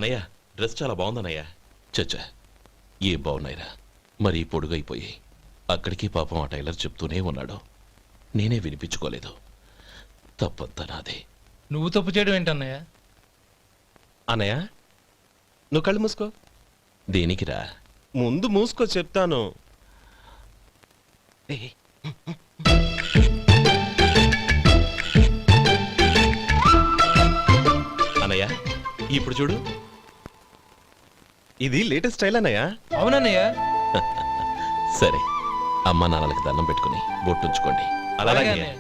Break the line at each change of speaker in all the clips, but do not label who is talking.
అన్నయ్య డ్రెస్ చాలా బాగుందన్నయ్య. చచ్చా ఏ బాగున్నాయిరా, మరీ పొడుగైపోయి. అక్కడికి పాపం ఆ టైలర్ చెప్తూనే ఉన్నాడు, నేనే వినిపించుకోలేదు. తప్పంతా నాదే.
నువ్వు తప్పు చేయడం ఏంటన్నయ్య?
అన్నయ్య నువ్వు కళ్ళు మూసుకో.
దేనికిరా?
ముందు మూసుకో చెప్తాను.
అన్నయ్య ఇప్పుడు చూడు,
ఇది లేటెస్ట్ స్టైల్ అన్నయ్య.
అవునన్నయ్య.
సరే అమ్మా నాన్నలకి దండం పెట్టుకుని బొట్టుంచుకోండి.
అలాగే
అలాగే.
అన్నయ్య.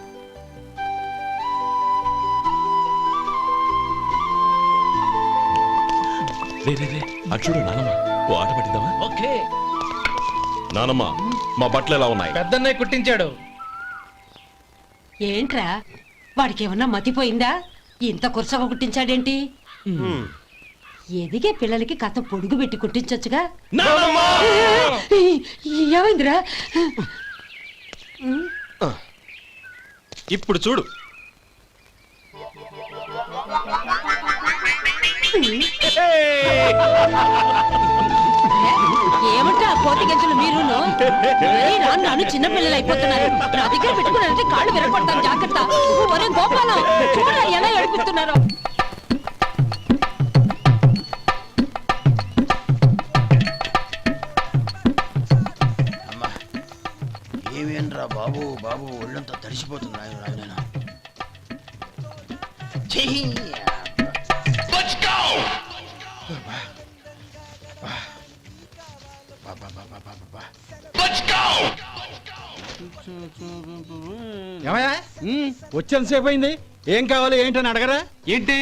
రే రే రే అటు చూడు నానమ్మ, ఓ ఆట పట్టిద్దామా?
ఓకే.
నానమ్మ మా బట్టలు ఎలా ఉన్నాయి?
పెద్దన్నయ్య కుట్టించాడు.
ఏంట్రా వాడికి ఏమన్నా మతిపోయిందా? ఇంత కుర్చగా కుట్టించాడేంటి? ఎదిగే పిల్లలకి కథ పొడుగు పెట్టి కుట్టించొచ్చుగా. ఏమైందిరా?
ఇప్పుడు చూడు.
ఏమంటా కోతి గంజలు మీరును? నన్ను చిన్న పిల్లలు అయిపోతున్నారు. నా దగ్గర పెట్టుకున్నారంటే కాళ్ళు విరగొడతాను, జాగ్రత్త. ఒరే గోపాలం, చూడరా ఎలా ఏడిపిస్తున్నారో.
ఏమేనరా బాబు బాబు ఒళ్ళంతా తడిసిపోతుంది.
ఏమయ్యా వచ్చేంతసేపు అయింది, ఏం కావాలి ఏంటని అడగరా?
ఏంటి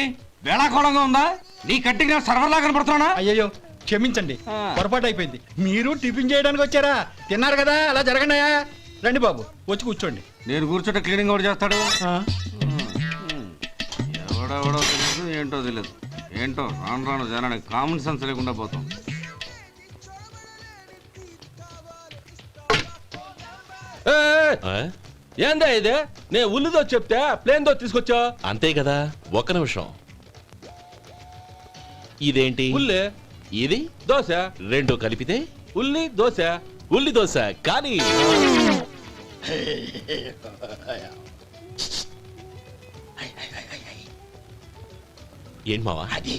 వేళాకోళంగా ఉందా? నీ కట్టిగా సర్వర్ లాగా కనపడుతున్నా?
అయ్యయ్యో క్షమించండి, పొరపాటు అయిపోయింది. మీరు టిఫిన్ చేయడానికి వచ్చారా? తిన్నారు కదా, అలా జరగండియా. రండి బాబు, వచ్చి కూర్చోండి.
నేను కూర్చుంటే క్లీనింగ్ కూడా చేస్తాడు. ఎవడెవడో తెలియదు, ఏంటో తెలియదు. ఏంటో రాను రాను జనానికి కామన్ సెన్స్ లేకుండా పోతాం.
ఏందా ఇదే? నేను ఉల్లిదో చెప్తే ప్లేన్ దో తీసుకొచ్చా.
అంతే కదా, ఒక్క నిమిషం. ఇదేంటి?
ఉల్లి
ఇది
దోశ,
రెండు కలిపితే
ఉల్లి దోశ.
ఉల్లి దోశ. కానీ ఏం మావా?
అది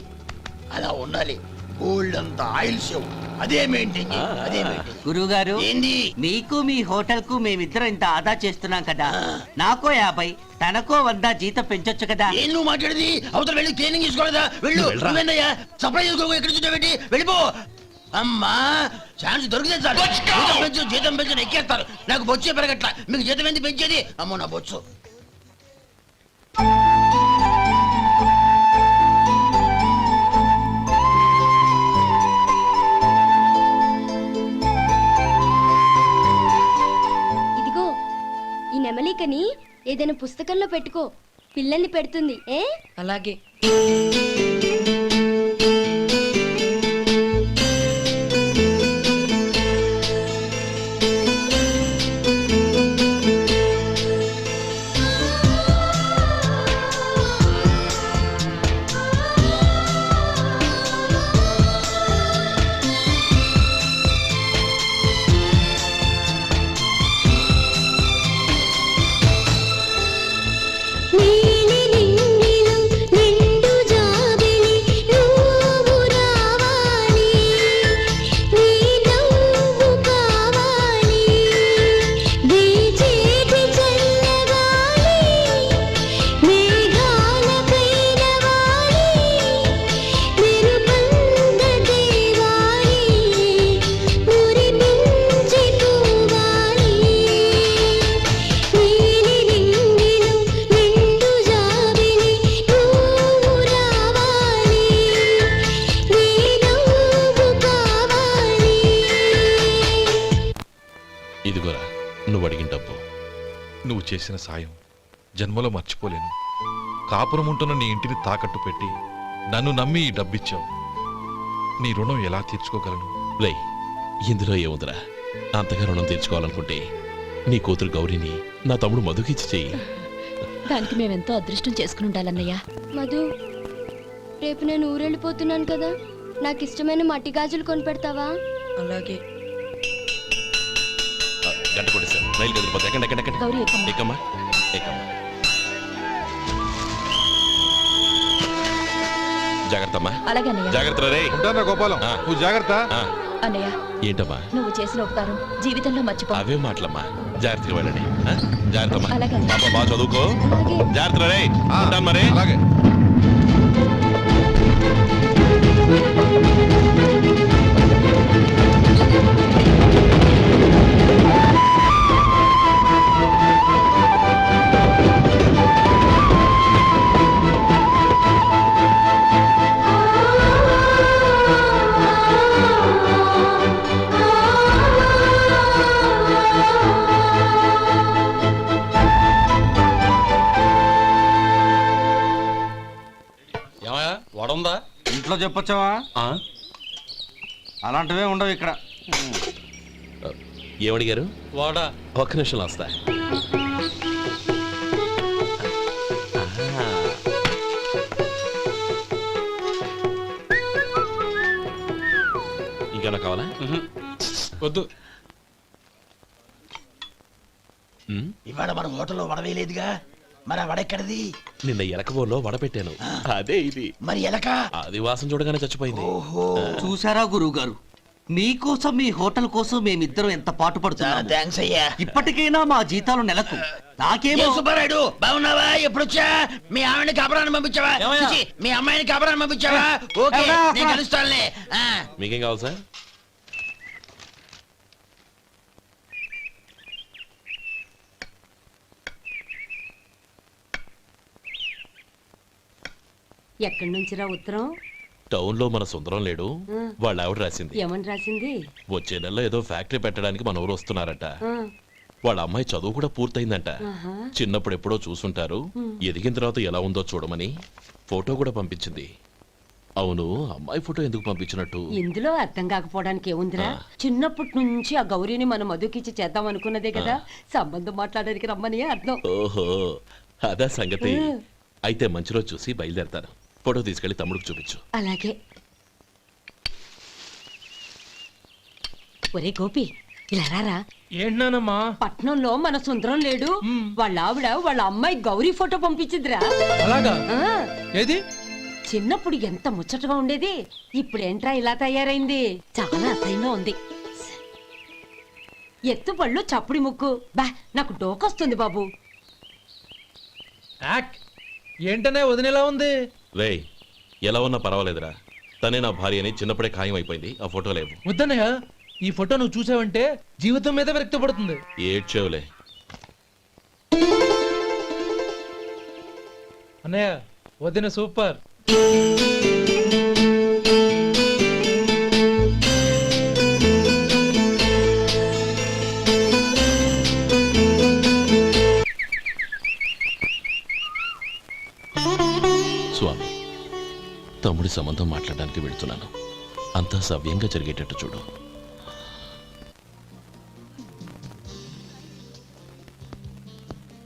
అలా ఉండాలి. గోల్డ్ అంత ఆయిల్ షో అదే మెయింటైన్ చేయి, అదే మెయింటైన్.
గురువుగారు,
ఏంది?
మీకు మీ హోటల్ కు మేమిద్దరం ఇంత ఆదా చేస్తున్నాం కదా, నాకో 50 తనకో 100 జీతం పెంచొచ్చు కదా.
ఏం నువ్వు మాట్లాడేది? అవతల వెళ్ళి ట్రైనింగ్ తీసుకోలేదా? వెళ్ళు. నువ్వేందయ్యా సప్లై చేసుకో, ఎక్కడ చూడబెట్టి వెళ్ళిపో. అమ్మా ఛాన్స్ దొరికితే చాలు. జీతం పెంచు ఎక్కేస్తారు. నాకు బొచ్చే పెరగట్ల, మీకు జీతం ఎందుకు పెంచేది? అమ్మో నా బొచ్చు.
ఇదిగో ఈ నెమలికని ఏదైనా పుస్తకంలో పెట్టుకో, పిల్లల్ని పెడుతుంది.
అలాగే.
ఇదిగోరా నువ్వు అడిగిన డబ్బు.
నువ్వు చేసిన సాయం జన్మలో మర్చిపోలేను. కాపురం ఉంటున్న నీ ఇంటిని తాకట్టు పెట్టి నన్ను నమ్మి ఈ డబ్బిచ్చావు. నీ రుణం ఎలా తీర్చుకోగలను?
రే ఇందులో ఏముందిరా, అంతగా రుణం తీర్చుకోవాలనుకుంటే నీ కూతురు గౌరీని నా తమ్ముడు మధుకిచ్చి చెయ్యి.
దానికి మేమెంతో అదృష్టం చేసుకుని ఉండాలన్నయ్య. మధు, రేపు నేను ఊరెళ్ళిపోతున్నాను కదా, నాకు ఇష్టమైన మట్టి గాజులు కొనిపెడతావా?
అలాగే.
గంట కొట్టేశారు, రైలు కదిలిపోతే ఎక్కండి ఎక్కండి ఎక్కండి.
గౌరీ ఎక్కమ్మా.
ఎక్కమ్మా ఎక్కమ్మా. జాగ్రత్త అమ్మా,
అలాగే అన్నయ్య.
జాగ్రత్త రే.
ఉంటానా గోపాలం,
ఆ.
నువ్వు జాగ్రత్త.
ఆ,
అన్నయ్య,
ఏంటమ్మా
నువ్వు చేసిన ఉపకారం జీవితంలో మర్చిపో.
అవే మాటలమ్మా, జాగ్రత్తగా వెళ్ళండి. జాగ్రత్త అమ్మా,
అలాగే.
పాప బాగా చదువుకో.
అలాగే.
జాగ్రత్త రే.
ఆ,
ఉంటాను మరి.
అలాగే.
ఏమయ్యా వడుందా?
ఇంట్లో చెప్పొచ్చావా? అలాంటివే ఉండవు ఇక్కడ.
ఏమడిగారు?
వాడా
ఒక్క నిమిషంలో వస్తా. ఇంకేమన్నా కావాలా?
వద్దు.
ఉమ్,
ఇవాళ మన హోటల్లో వడవేయలేదుగా, మరి ఆ వడెక్కడిది?
నిన్న ఎలకబోలో వడ పెట్టాను, అదే ఇది.
మరి ఎలక?
అది వాసన చూడగానే చచ్చిపోయింది.
ఓహో,
చూసారా గురువు గారు, మీకోసం మీ హోటల్ కోసం మేమిద్దరం ఎంత పాటు
చాలా
పడుతున్నాము.
థ్యాంక్స్ అయ్యా.
ఇప్పటికైనా మా జీతాలు నెలకు నాకేమో.
ఏ సుబ్బారాయుడు, బాగున్నావా? ఎప్పుడొచ్చా? మీ ఆవిడని కాపురాన్ని పంపించావా?
ఏమయ్యా?
చిచి, మీ అమ్మాయిని కాపురాన్ని పంపించావా? ఓకే,
ఏమయ్యా?
నేను కలుస్తానులే.
మీకేం కావాలి సార్?
ఎక్కడి నుంచిరా ఉత్తరం?
టౌన్ లో మన సుందరం లేడు, వాళ్ళ ఆవిడ రాసింది.
ఏమని రాసింది?
వచ్చే నెలలో ఏదో ఫ్యాక్టరీ పెట్టడానికి మన ఊరు వస్తున్నారట. వాళ్ళ అమ్మాయి చదువు కూడా పూర్తయిందంట. చిన్నప్పుడు ఎప్పుడో చూసుంటారు, ఎదిగిన తర్వాత ఎలా ఉందో చూడమని ఫోటో కూడా పంపించింది. అవును, అమ్మాయి ఫోటో ఎందుకు పంపించినట్టు?
ఇందులో అర్థం కాకపోవడానికి ఏముందిరా, చిన్నప్పటి నుంచి ఆ గౌరీని మనం మధుకిచ్చి చేద్దాం అనుకున్నదే కదా, సంబంధం మాట్లాడడానికి రమ్మని అర్థం.
ఓహో, అదా సంగతి. అయితే మంచి రోజు చూసి బయలుదేరతాను. ఫోటో తీసుకెళ్లి తమ్ముడికి చూపించు.
అలాగే. ఒరే గోపి, ఇలా రారా.
ఏంటన్నానమ్మా?
పట్నంలో మన సుందరం లేడు, వాళ్ళ ఆవిడ వాళ్ళ అమ్మాయి గౌరీ ఫోటో పంపించిద్దిరా.
అలాగా?
ఆ,
ఏది?
చిన్నప్పుడు ఎంత ముచ్చటగా ఉండేది, ఇప్పుడేంట్రా ఇలా తయారైంది? చాలా అసహ్యంగా ఉంది. ఎత్తుపళ్ళు చప్పుడి ముక్కు, బా నాకు డోకొస్తుంది బాబు.
యాక్ ఏంటనే వదినేలా ఉంది?
రేయ్, ఎలా ఉన్నా పర్వాలేదురా, తనే నా భార్య అని చిన్నప్పుడే ఖాయం అయిపోయింది. ఆ ఫోటో లేవు.
వద్దన్నయ్య, ఈ ఫోటో నువ్వు చూసావంటే జీవితం మీద విరక్తి పడుతుంది.
ఏడ్చేవులే.
అన్నయ్య, వదిన సూపర్.
స్వామి, తమ్ముడి సంబంధం మాట్లాడడానికి వెళుతున్నాను. అంతా సవ్యంగా జరిగేటట్టు చూడు.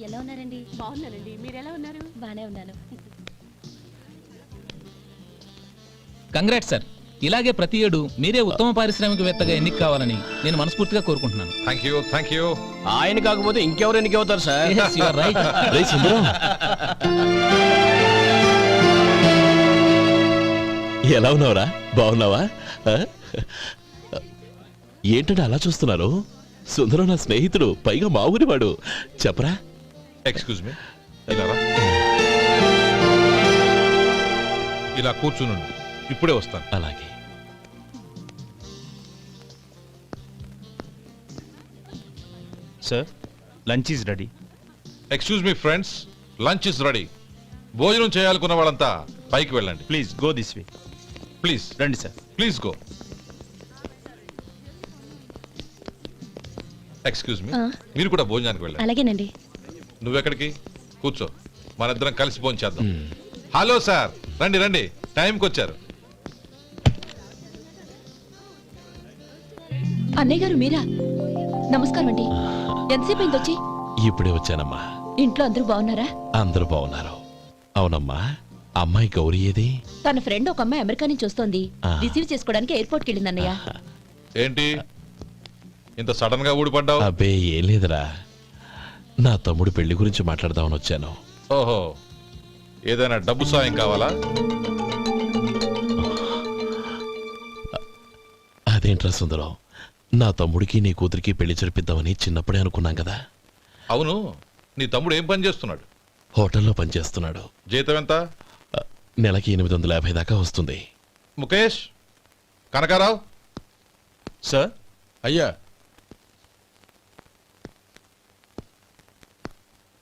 ఎలా ఉన్నారండి? బాగున్నానండి, మీరు ఎలా ఉన్నారు? బానే ఉన్నాను.
Congrats sir. ఇలాగే ప్రతి ఏడు మీరే ఉత్తమ పారిశ్రామికవేత్తగా ఎన్నిక కావాలని నేను మనస్ఫూర్తిగా కోరుకుంటున్నాను.
Thank you, thank you.
ఆయన కాకపోతే ఇంకెవరు ఎన్నిక అవుతారు sir?
Yes, you are right.
రేయ్ సుందరం, ఎలా ఉన్నావురా? బాగున్నావా? ఆ? ఏంటంటే అలా చూస్తున్నారు? సుందరం నా స్నేహితుడు, పైగా మా ఊరివాడు. చెప్పరా?
ఎక్స్క్యూజ్ మీ, ఇలా రా. ఇలా కూర్చునుండు, ఇప్పుడే వస్తాను.
అలాగే.
Sir, lunch is ready.
Excuse me friends, lunch is ready. భోజనం చేయాలనుకున్న వాళ్ళంతా పైకి వెళ్ళండి.
Please go this way.
Please
రండి sir.
Please go. Excuse me, మీరు కూడా భోజనానికి వెళ్ళండి.
అలాగేనండి.
నువ్వెక్కడికి? కూర్చో, మనిద్దరం కలిసి భోజనం చేద్దాం. హలో సార్, రండి రండి, టైంకి వచ్చారు.
అన్నయ్య గారు మీరా? నమస్కారం అండి. ఎంతసేపు అయింది వచ్చి?
ఇప్పుడే వచ్చానమ్మా.
ఇంట్లో అందరూ బాగున్నారా?
అందరూ బాగున్నారు. అవునమ్మా, అమ్మాయి గౌరీ ఏది?
తన ఫ్రెండ్ ఒక అమ్మాయి అమెరికా నుంచి వస్తోంది.
ఆ.
రిసీవ్ చేసుకోవడానికి ఎయిర్పోర్ట్ కి వెళ్ళింది అన్నయ్య.
ఏంటి ఇంత సడన్ గా ఊడిపడ్డావు?
అబ్బే ఏం లేదురా, నా తమ్ముడు పెళ్లి గురించి మాట్లాడదామని వచ్చాను.
ఓహో, ఏదైనా డబ్బు సాయం కావాలా?
అదేంట్రా సుందరం, నా తమ్ముడికి నీ కూతురికి పెళ్లి జరిపిద్దామని చిన్నప్పుడే అనుకున్నాం కదా.
అవును, నీ తమ్ముడు ఏం పని చేస్తున్నాడు?
హోటల్లో పనిచేస్తున్నాడు.
జీతం ఎంత?
నెలకి 850 దాకా వస్తుంది.
ముఖేష్, కనకారావు.
సార్.
అయ్యా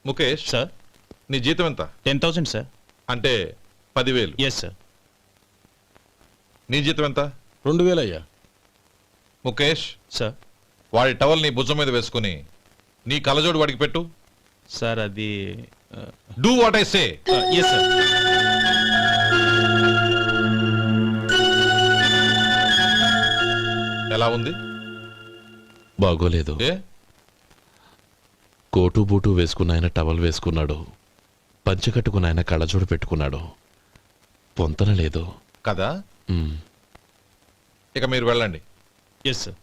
ముఖేష్,
సార్.
నీ జీతం ఎంత?
10,000 సార్.
అంటే 10,000.
Yes sir.
నీ జీతం ఎంత?
2,000 అయ్యా.
ముఖేష్,
సార్.
వాడి టవల్ నీ భుజం మీద వేసుకుని నీ కలజోడు వాడికి పెట్టు.
సార్ అది
do what I say.
Yes sir.
ఎలా ఉంది?
బాగోలేదు.
ఏ?
కోటు బూటు వేసుకున్న ఆయన టవల్ వేసుకున్నాడు, పంచె కట్టుకున్న ఆయన కళ్ళజోడు పెట్టుకున్నాడు. పొంతన లేదు
కదా.
ఉమ్.
ఇక మీరు వెళ్ళండి.
Yes sir.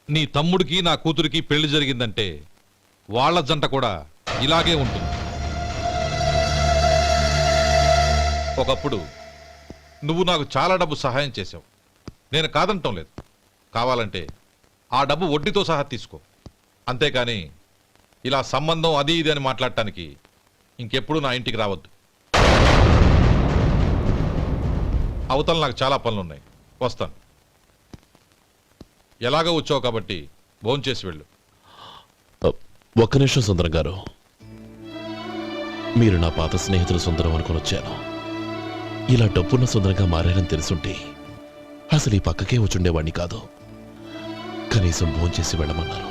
నీ తమ్ముడికి నా కూతురికి పెళ్లి జరిగిందంటే వాళ్ళ జంట కూడా ఇలాగే ఉంటుంది. ఒకప్పుడు నువ్వు నాకు చాలా డబ్బు సహాయం చేశావు, నేను కాదంటం లేదు. కావాలంటే ఆ డబ్బు వడ్డీతో సహా తీసుకో. అంతేకాని ఇలా సంబంధం అది ఇది అని మాట్లాడటానికి ఇంకెప్పుడు నా ఇంటికి రావద్దు. అవతల నాకు చాలా పనులున్నాయి, వస్తాను. ఎలాగో వచ్చావు కాబట్టి భోంచేసి వెళ్ళు.
ఒక్క నిమిషం సుందరం గారు, మీరు నా పాత స్నేహితులు సుందరం అనుకుని వచ్చాను. ఇలా డబ్బున్న సుందరంగా మారారని తెలుసుంటే అసలు ఈ పక్కకే వచ్చుండేవాణ్ణి కాదు. కనీసం భోంచేసి వెళ్ళమన్నారు,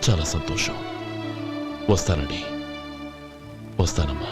చాలా సంతోషం. వస్తానండి. వస్తానమ్మా.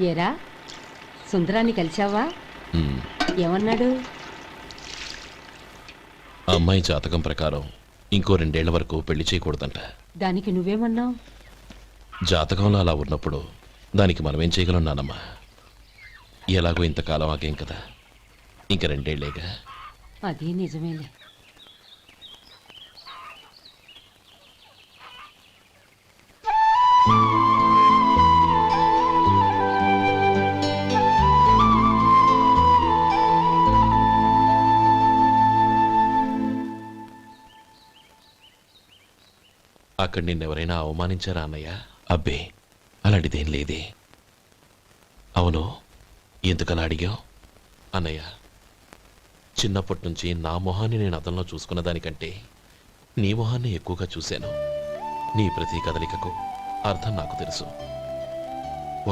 ఏరా సుందరాన్ని కలిశావా?
ఉమ్.
ఏమన్నాడు?
అమ్మాయి జాతకం ప్రకారం ఇంకో 2 ఏళ్ల వరకు పెళ్లి చేయకూడదంట.
దానికి నువ్వేమన్నావు?
జాతకంలో అలా ఉన్నప్పుడు దానికి మనమేం చేయగలం నానమ్మా? ఎలాగో ఇంతకాలం ఆగేం కదా, ఇంక 2 ఏళ్లేగా.
అది నిజమేలే.
అక్కడ నిన్నెవరైనా అవమానించారా అన్నయ్య? అబ్బే అలాంటిదేం లేదే. అవును, ఎందుకలా అడిగావు? అన్నయ్య, చిన్నప్పటి నుంచి నా మొహాన్ని నేను అద్దంలో చూసుకున్న దానికంటే నీ మొహాన్ని ఎక్కువగా చూశాను. నీ ప్రతి కదలికకు అర్థం నాకు తెలుసు.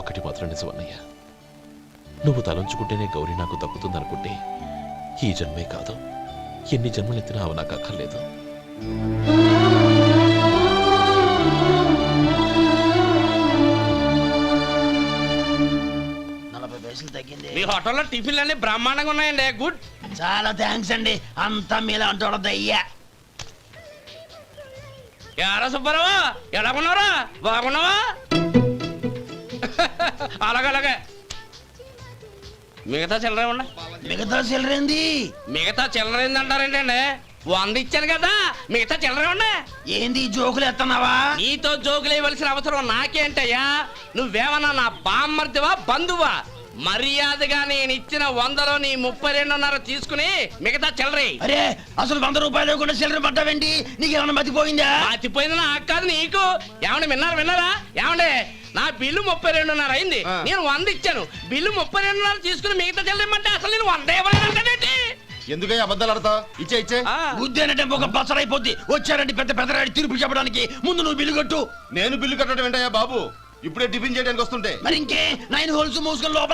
ఒకటి మాత్రం నిజం అన్నయ్య, నువ్వు తలంచుకుంటేనే గౌరీ నాకు దక్కుతుందనుకుంటే ఈ జన్మే కాదు, ఎన్ని జన్మలెత్తినా అవి నాకు అక్కర్లేదు.
మీ హోటల్లో టిఫిన్లు అన్ని బ్రహ్మాండంగా ఉన్నాయండి. గుడ్, చాలా థ్యాంక్స్ అండి. అంతా మీలా అంటాడు అయ్యా. ఎరా సుబ్బారావు, ఎలా ఉన్నారా? బాగున్నావా? అలాగే మిగతా చిల్లర ఉన్నా. మిగతా చిల్లరేంది? మిగతా చిల్లరేంది అంటారండి అండి? 100 ఇచ్చాను కదా, మిగతా చిల్లరే ఉన్నా. ఏంది జోకులు ఎత్తన్నావా? నీతో జోకులు ఇవ్వాల్సిన అవసరం నాకేంటయ్యా? నువ్వేమన్నా నా బామ్మర్దివా బంధువా? మర్యాదగా నేను ఇచ్చిన 100లో నీ 32.5 తీసుకుని మిగతా చిల్లరే. అరే అసలు 100 రూపాయలు కూడా చిల్లర పడ్డావేంటి? నీకేమన్నా మతిపోయిందా? మతిపోయింది నాకు కాదు, నీకు. ఏమండి విన్నారా? ఏమండి, నా బిల్లు 32.5 అయింది, నేను 100 ఇచ్చాను. బిల్లు 32.5 తీసుకుని మిగతా చిల్లరేమంటే అసలు నేను 100 ఇవ్వలేదంటే
ఎందుకయ్యా అబద్ధాలు ఆడతావు? ఇచ్చే ఇచ్చే.
ఉద్యానంటే ఒక బసరైపోద్ది. వచ్చారంటే పెద్ద పెద్దరాడి తీర్పు చెప్పడానికి ముందు నువ్వు బిల్లు కట్టు.
నేను బిల్లు కట్టడం ఏంటయ్యా బాబు? ఇప్పుడే టిఫిన్ చేయడానికి వస్తుంటే
మరి ఇంకే 9 హోల్స్ మూసుకొని లోపల